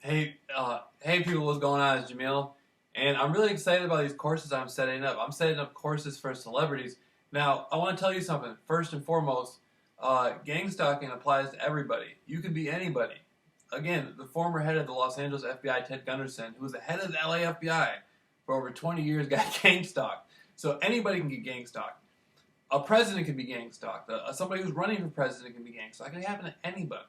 Hey people, what's going on? It's Jamil, and I'm really excited about these courses I'm setting up. I'm setting up courses for celebrities. Now, I want to tell you something. First and foremost, gang stalking applies to everybody. You can be anybody. Again, the former head of the Los Angeles FBI, Ted Gunderson, who was the head of the LA FBI for over 20 years, got gang stalked. So anybody can get gang stalked. A president can be gang stalked. Somebody who's running for president can be gang stalked. It can happen to anybody.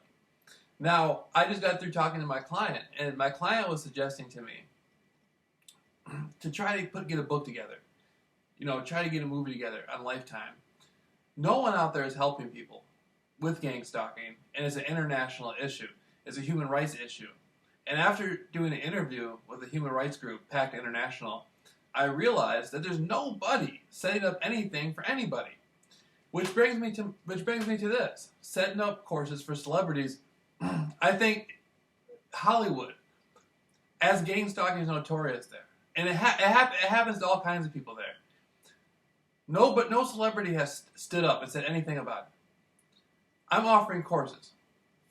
Now, I just got through talking to my client, and my client was suggesting to me to try to get a book together. Try to get a movie together on Lifetime. No one out there is helping people with gang stalking, and it's an international issue. It's a human rights issue. And after doing an interview with a human rights group, PACT International, I realized that there's nobody setting up anything for anybody. Which brings me to this: setting up courses for celebrities. I think Hollywood, as gang stalking is notorious there, and it happens to all kinds of people there. No celebrity has stood up and said anything about it. I'm offering courses,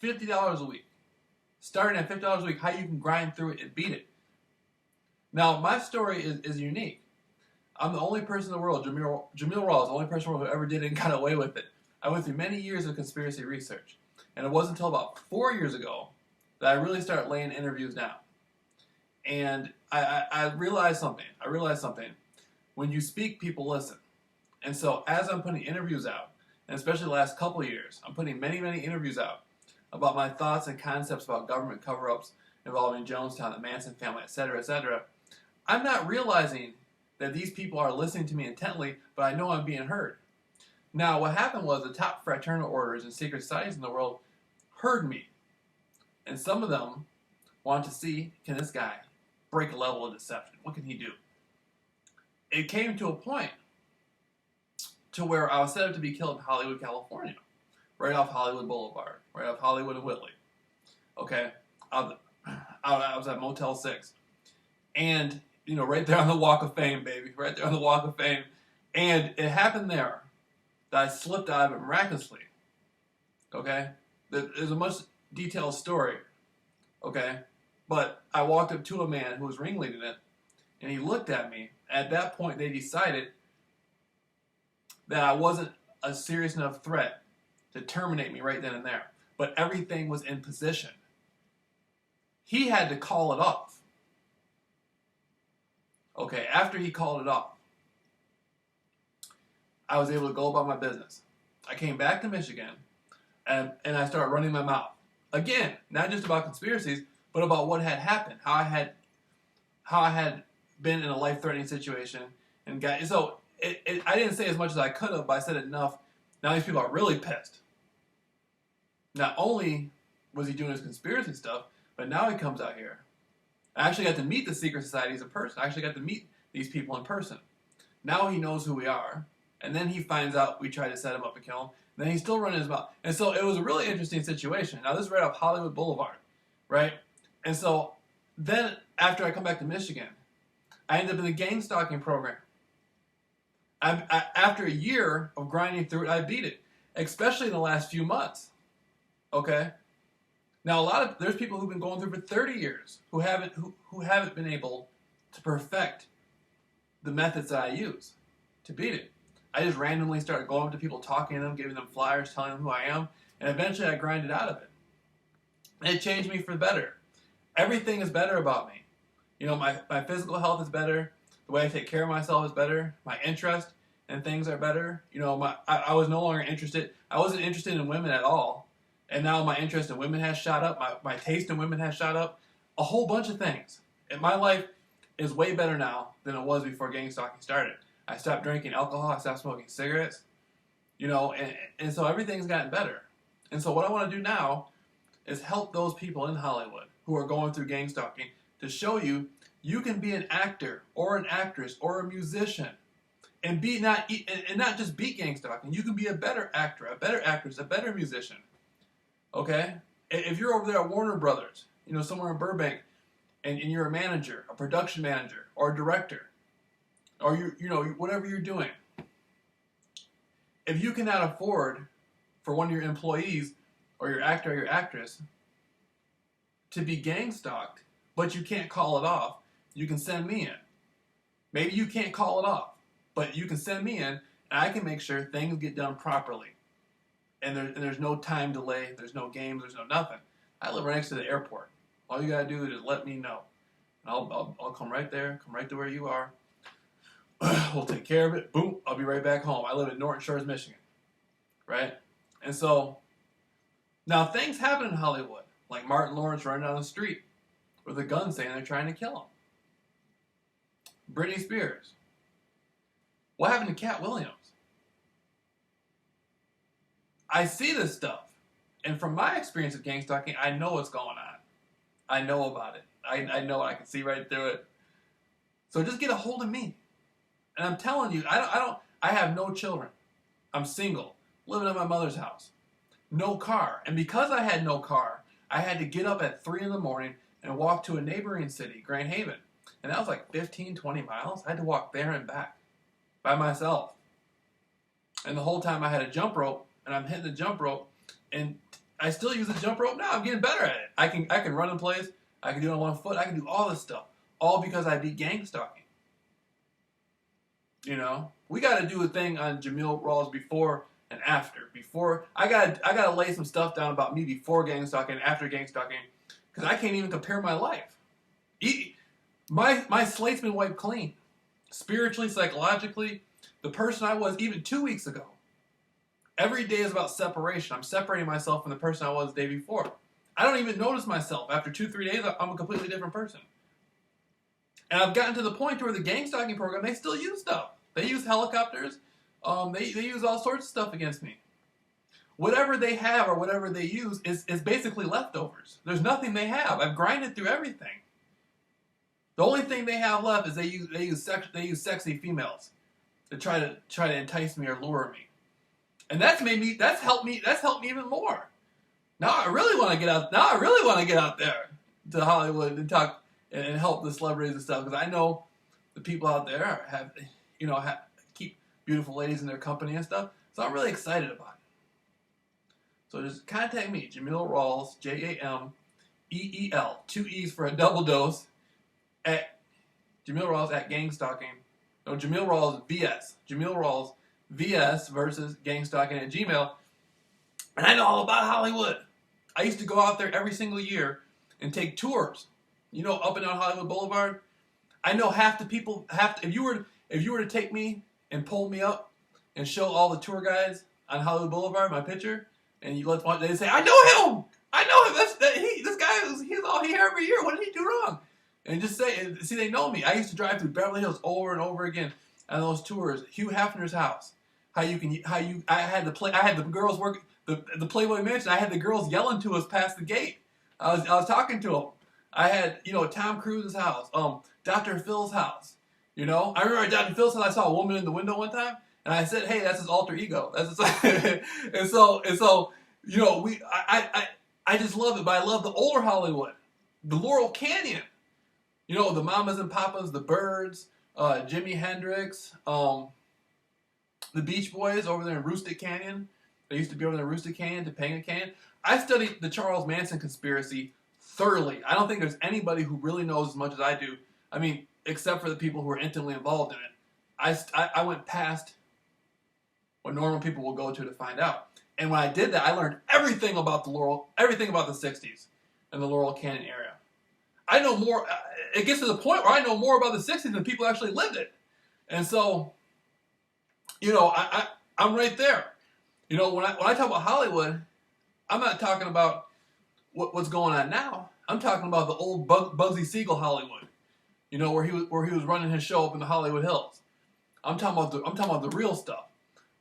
$50 a week, starting at $50 a week. How you can grind through it and beat it. Now, my story is unique. I'm the only person in the world. Jamil Raw is the only person in the world who ever did it and got away with it. I went through many years of conspiracy research. And it wasn't until about 4 years ago that I really started laying interviews down. And I realized something. When you speak, people listen. And so as I'm putting interviews out, and especially the last couple of years, I'm putting many, many interviews out about my thoughts and concepts about government cover-ups involving Jonestown, the Manson family, etc., etc. I'm not realizing that these people are listening to me intently, but I know I'm being heard. Now, what happened was the top fraternal orders and secret societies in the world heard me. And some of them want to see, can this guy break a level of deception? What can he do? It came to a point to where I was set up to be killed in Hollywood, California. Right off Hollywood Boulevard. Right off Hollywood and Whitley. Okay? I was at Motel 6. And, right there on the Walk of Fame, baby. Right there on the Walk of Fame. And it happened there that I slipped out of it miraculously. Okay? There's a much detailed story. Okay? But I walked up to a man who was ringleading it, and he looked at me. At that point, they decided that I wasn't a serious enough threat to terminate me right then and there. But everything was in position. He had to call it off. Okay, after he called it off, I was able to go about my business. I came back to Michigan, and I started running my mouth. Again, not just about conspiracies, but about what had happened, how I had been in a life-threatening situation, and I didn't say as much as I could have, but I said enough. Now these people are really pissed. Not only was he doing his conspiracy stuff, but now he comes out here. I actually got to meet the secret societies in person. I actually got to meet these people in person. Now he knows who we are. And then he finds out we tried to set him up and kill him. And then he's still running his mouth. And so it was a really interesting situation. Now this is right off Hollywood Boulevard, right? And so then after I come back to Michigan, I end up in the gang stalking program. After a year of grinding through it, I beat it, especially in the last few months. Okay? Now there's people who've been going through for 30 years who haven't been able to perfect the methods that I use to beat it. I just randomly started going up to people, talking to them, giving them flyers, telling them who I am, and eventually I grinded out of it. And it changed me for the better. Everything is better about me. My physical health is better. The way I take care of myself is better. My interest in things are better. I was no longer interested. I wasn't interested in women at all. And now my interest in women has shot up. My taste in women has shot up. A whole bunch of things. And my life is way better now than it was before gang stalking started. I stopped drinking alcohol. I stopped smoking cigarettes. And so everything's gotten better. And so what I want to do now is help those people in Hollywood who are going through gang stalking to show you can be an actor or an actress or a musician and not just beat gang stalking. You can be a better actor, a better actress, a better musician. Okay? If you're over there at Warner Brothers, somewhere in Burbank, and you're a manager, a production manager, or a director, or whatever you're doing, if you cannot afford for one of your employees or your actor or your actress to be gang stalked, but you can't call it off, you can send me in. Maybe you can't call it off, but you can send me in, and I can make sure things get done properly. And there's no time delay, there's no games, there's no nothing. I live right next to the airport. All you gotta do is just let me know. And I'll come right there, come right to where you are. We'll take care of it. Boom, I'll be right back home. I live in Norton Shores, Michigan. Right? And so, now things happen in Hollywood. Like Martin Lawrence running down the street with a gun saying they're trying to kill him. Britney Spears. What happened to Cat Williams? I see this stuff. And from my experience of gang stalking, I know what's going on. I know about it. I know I can see right through it. So just get a hold of me. And I'm telling you, I have no children. I'm single, living at my mother's house. No car. And because I had no car, I had to get up at 3 in the morning and walk to a neighboring city, Grand Haven. And that was like 15, 20 miles. I had to walk there and back by myself. And the whole time I had a jump rope, and I'm hitting the jump rope, and I still use the jump rope now. I'm getting better at it. I can run in place. I can do it on one foot. I can do all this stuff. All because I beat gang stalking. You know? We got to do a thing on Jamil Rawls before and after. Before I gotta lay some stuff down about me before gang stalking and after gang stalking, because I can't even compare my life. My slate's been wiped clean. Spiritually, psychologically, the person I was even 2 weeks ago. Every day is about separation. I'm separating myself from the person I was the day before. I don't even notice myself. After 2-3 days, I'm a completely different person. And I've gotten to the point where the gang stalking program, they still use stuff. They use helicopters. They use all sorts of stuff against me. Whatever they have or whatever they use is basically leftovers. There's nothing they have. I've grinded through everything. The only thing they have left is they use sexy females to try to entice me or lure me. And that's helped me even more. Now I really want to get out there to Hollywood and talk and help the celebrities and stuff, because I know the people out there keep beautiful ladies in their company and stuff. So I'm really excited about it. So just contact me, Jamil Rawls, Jameel, 2 E's for a double dose, at Jamil Rawls at gang stalking. No, Jamil Rawls VS. Jamil Rawls VS versus gang stalking at Gmail. And I know all about Hollywood. I used to go out there every single year and take tours. Up and down Hollywood Boulevard. I know half the people. If you were to take me and pull me up and show all the tour guides on Hollywood Boulevard my picture, and they say, I know him. This guy he's here every year. What did he do wrong? And just see, they know me. I used to drive through Beverly Hills over and over again on those tours. Hugh Hefner's house. I had the girls work the Playboy Mansion. I had the girls yelling to us past the gate. I was talking to them. I had Tom Cruise's house, Dr. Phil's house. I remember at Dr. Phil's house I saw a woman in the window one time, and I said, "Hey, that's his alter ego." and so I just love it. But I love the older Hollywood, the Laurel Canyon. The Mamas and Papas, the Byrds, Jimi Hendrix, the Beach Boys over there in Rustic Canyon. They used to be over there in Rustic Canyon, Topanga Canyon. I studied the Charles Manson conspiracy thoroughly. I don't think there's anybody who really knows as much as I do. I mean, except for the people who are intimately involved in it. I went past what normal people will go to find out. And when I did that, I learned everything about the 60s and the Laurel Canyon area. I know more. It gets to the point where I know more about the 60s than people actually lived it. And so, I'm right there. When I talk about Hollywood, I'm not talking about what's going on now. I'm talking about the old Bugsy Siegel Hollywood. Where he was running his show up in the Hollywood Hills. I'm talking about the real stuff.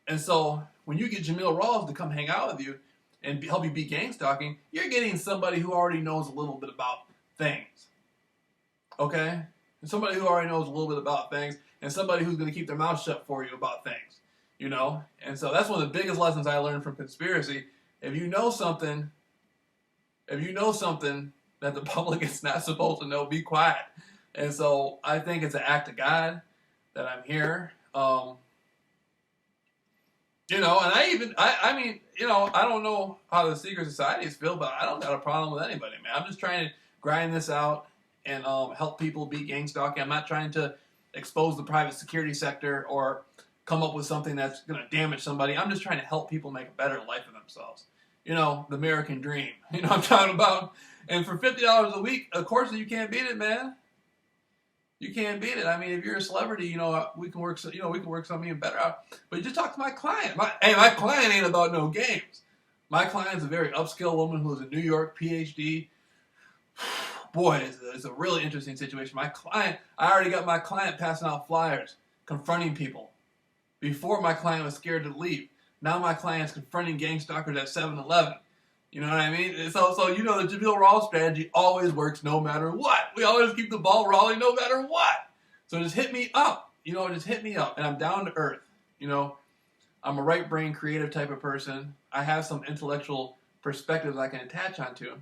And so when you get Jamil Rawls to come hang out with you and help you beat gang stalking, you're getting somebody who already knows a little bit about things. Okay? And somebody who already knows a little bit about things, and somebody who's going to keep their mouth shut for you about things. And so that's one of the biggest lessons I learned from conspiracy. If you know something that the public is not supposed to know, be quiet. And so I think it's an act of God that I'm here. And I don't know how the secret societies feel, but I don't got a problem with anybody, man. I'm just trying grind this out and help people beat gang stalking. I'm not trying to expose the private security sector or come up with something that's going to damage somebody. I'm just trying to help people make a better life for themselves. You know, the American dream. You know what I'm talking about? And for $50 a week, of course, you can't beat it, man. You can't beat it. I mean, if you're a celebrity, you know, we can work something even better out. But you just talk to my client. My client ain't about no games. My client's a very upscale woman who's a New York PhD. Boy, it's a really interesting situation. I already got my client passing out flyers, confronting people. Before, my client was scared to leave. Now my client's confronting gang stalkers at 7-Eleven. You know what I mean? So you know the Jamil Rawls strategy always works no matter what. We always keep the ball rolling no matter what. So just hit me up. You know, just hit me up. And I'm down to earth. You know, I'm a right brain creative type of person. I have some intellectual perspectives I can attach onto.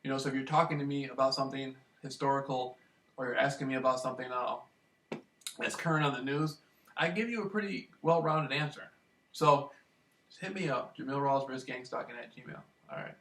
You know, so if you're talking to me about something historical or you're asking me about something that's current on the news, I give you a pretty well-rounded answer. So just hit me up, JamilRawls vs. Gangstalking at gmail. All right.